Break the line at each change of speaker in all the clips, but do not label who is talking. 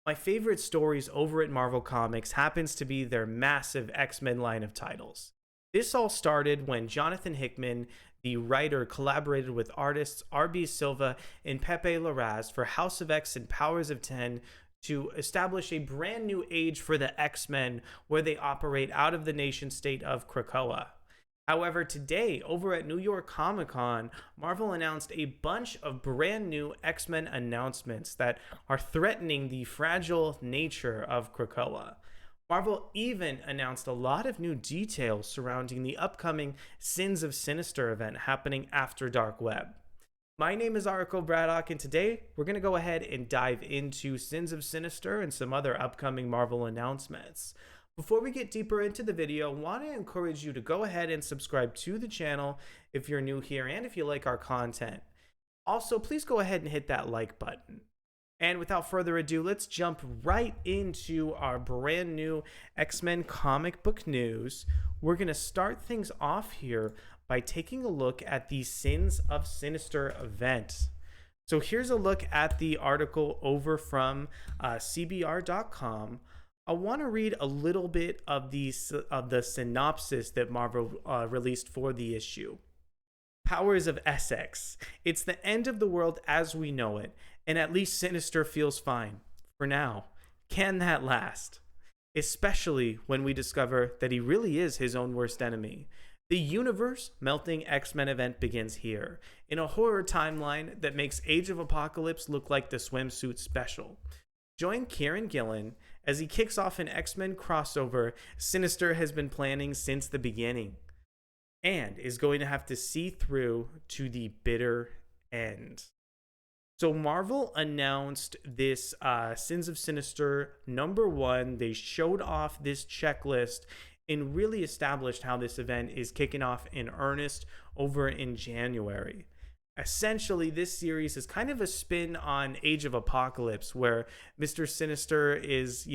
My favorite stories over at Marvel Comics happens to be their massive X-Men line of titles. This all started when Jonathan Hickman, the writer, collaborated with artists R.B. Silva and Pepe Larraz for House of X and Powers of 10 to establish a brand new age for the X-Men where they operate out of the nation state of Krakoa. However, today, over at New York Comic Con, Marvel announced a bunch of brand new X-Men announcements that are threatening the fragile nature of Krakoa. Marvel even announced a lot of new details surrounding the upcoming Sins of Sinister event happening after Dark Web. My name is Arakko Braddock, and today we're going to go ahead and dive into Sins of Sinister and some other upcoming Marvel announcements. Before we get deeper into the video, I want to encourage you to go ahead and subscribe to the channel if you're new here and if you like our content. Also, please go ahead and hit that like button. And without further ado, let's jump right into our brand new X-Men comic book news. We're going to start things off here by taking a look at the Sins of Sinister event. So here's a look at the article over from CBR.com. I want to read a little bit of the synopsis that Marvel released for the issue. Powers of Essex. It's the end of the world as we know it, and at least Sinister feels fine. For now. Can that last? Especially when we discover that he really is his own worst enemy. The universe-melting X-Men event begins here, in a horror timeline that makes Age of Apocalypse look like the swimsuit special. Join Kieran Gillen as he kicks off an X-Men crossover Sinister has been planning since the beginning and is going to have to see through to the bitter end. So Marvel announced this Sins of Sinister #1. They showed off this checklist and really established how this event is kicking off in earnest over in January. Essentially, this series is kind of a spin on Age of Apocalypse, where Mr. Sinister is,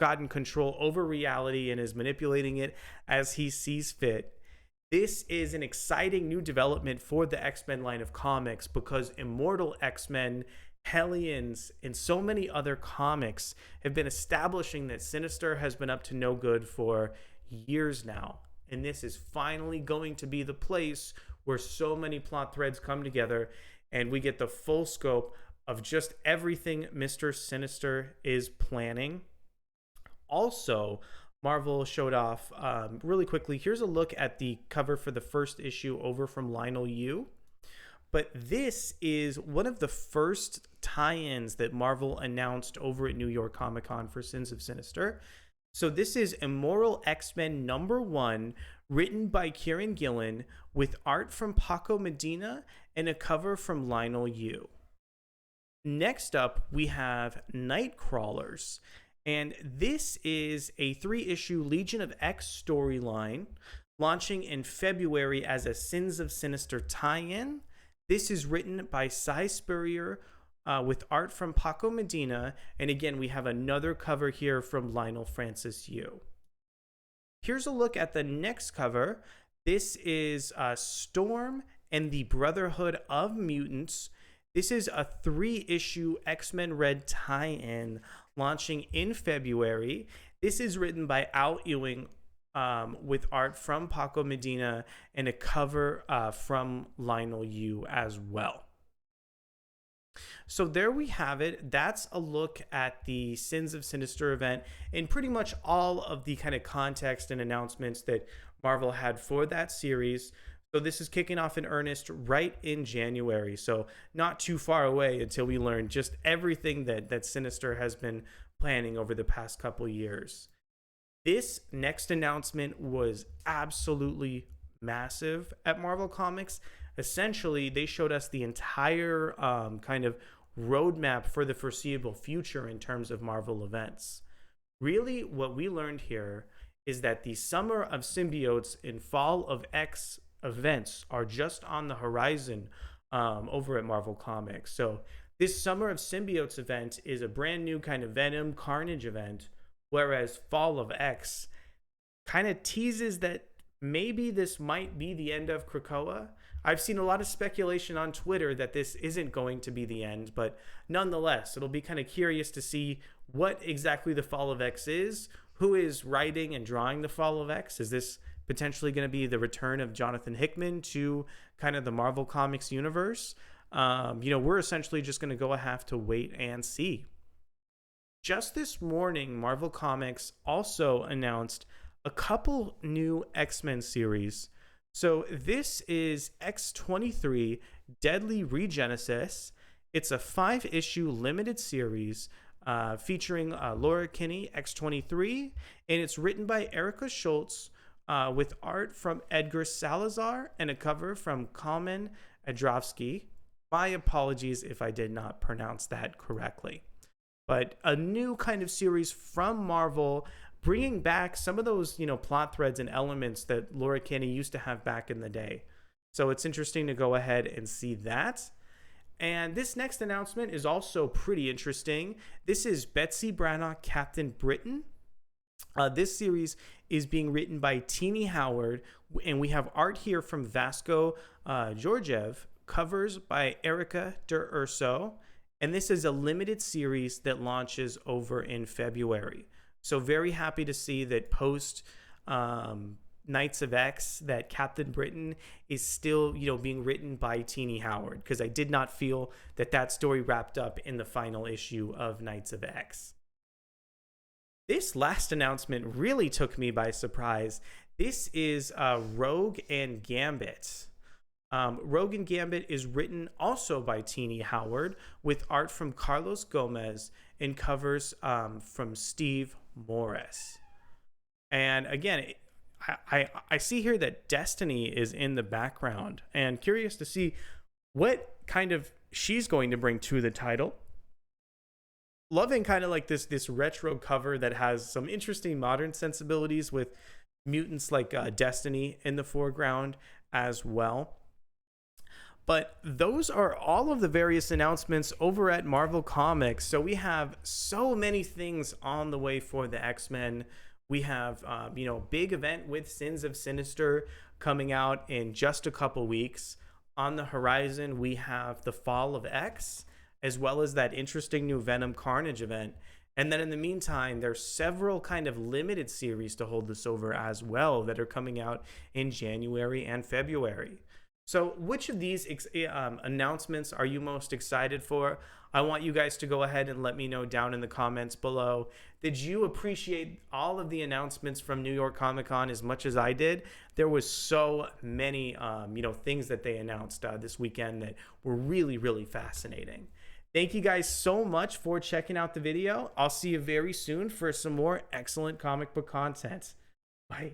gotten control over reality and is manipulating it as he sees fit. This is an exciting new development for the X-Men line of comics because Immortal X-Men, Hellions, and so many other comics have been establishing that Sinister has been up to no good for years now. And this is finally going to be the place where so many plot threads come together and we get the full scope of just everything Mr. Sinister is planning. Also, Marvel showed off really quickly. Here's a look at the cover for the first issue over from Lionel Yu. But this is one of the first tie-ins that Marvel announced over at New York Comic Con for Sins of Sinister. So this is Immoral X-Men #1, written by Kieran Gillen, with art from Paco Medina and a cover from Lionel Yu. Next up, we have Nightcrawlers. And this is a 3-issue Legion of X storyline launching in February as a Sins of Sinister tie-in. This is written by Cy Spurrier with art from Paco Medina. And again, we have another cover here from Lionel Francis Yu. Here's a look at the next cover. This is Storm and the Brotherhood of Mutants. This is a 3-issue X-Men Red tie-in launching in February. This is written by Al Ewing with art from Paco Medina and a cover from Lionel Yu as well. So there we have it. That's a look at the Sins of Sinister event and pretty much all of the kind of context and announcements that Marvel had for that series. So this is kicking off in earnest right in January. So not too far away until we learn just everything that Sinister has been planning over the past couple years. This next announcement was absolutely massive at Marvel Comics. Essentially, they showed us the entire kind of roadmap for the foreseeable future in terms of Marvel events. Really, what we learned here is that the Summer of Symbiotes and Fall of X events are just on the horizon over at Marvel Comics. So this Summer of Symbiotes event is a brand new kind of Venom Carnage event, whereas Fall of X kind of teases that maybe this might be the end of Krakoa. I've seen a lot of speculation on Twitter that this isn't going to be the end, but nonetheless, it'll be kind of curious to see what exactly the Fall of X is. Who is writing and drawing the Fall of X? Is this potentially going to be the return of Jonathan Hickman to kind of the Marvel Comics universe? We're essentially just going to have to wait and see. Just this morning, Marvel Comics also announced a couple new X-Men series. So this is X-23 Deadly Regenesis. It's a 5-issue limited series featuring Laura Kinney, X-23, and it's written by Erica Schultz with art from Edgar Salazar and a cover from Kalman Adrovsky. My apologies if I did not pronounce that correctly. But a new kind of series from Marvel, bringing back some of those, plot threads and elements that Laura Kinney used to have back in the day. So it's interesting to go ahead and see that. And this next announcement is also pretty interesting. This is Betsy Braddock, Captain Britain. This series is being written by Teenie Howard, and we have art here from Vasco Georgiev, covers by Erica de Urso. And this is a limited series that launches over in February. So very happy to see that post Knights of X, that Captain Britain is still, being written by Teenie Howard, because I did not feel that story wrapped up in the final issue of Knights of X. This last announcement really took me by surprise. This is Rogue and Gambit. Rogue and Gambit is written also by Teenie Howard with art from Carlos Gomez and covers from Steve Morris. And again, I see here that Destiny is in the background, and curious to see what kind of she's going to bring to the title. Loving kind of like this retro cover that has some interesting modern sensibilities with mutants like Destiny in the foreground as well. But those are all of the various announcements over at Marvel Comics. So we have so many things on the way for the X-Men. We have, big event with Sins of Sinister coming out in just a couple weeks. On the horizon, we have the Fall of X, as well as that interesting new Venom Carnage event. And then in the meantime, there's several kind of limited series to hold this over as well that are coming out in January and February. So which of these announcements are you most excited for? I want you guys to go ahead and let me know down in the comments below. Did you appreciate all of the announcements from New York Comic Con as much as I did? There was so many, things that they announced this weekend that were really, really fascinating. Thank you guys so much for checking out the video. I'll see you very soon for some more excellent comic book content. Bye.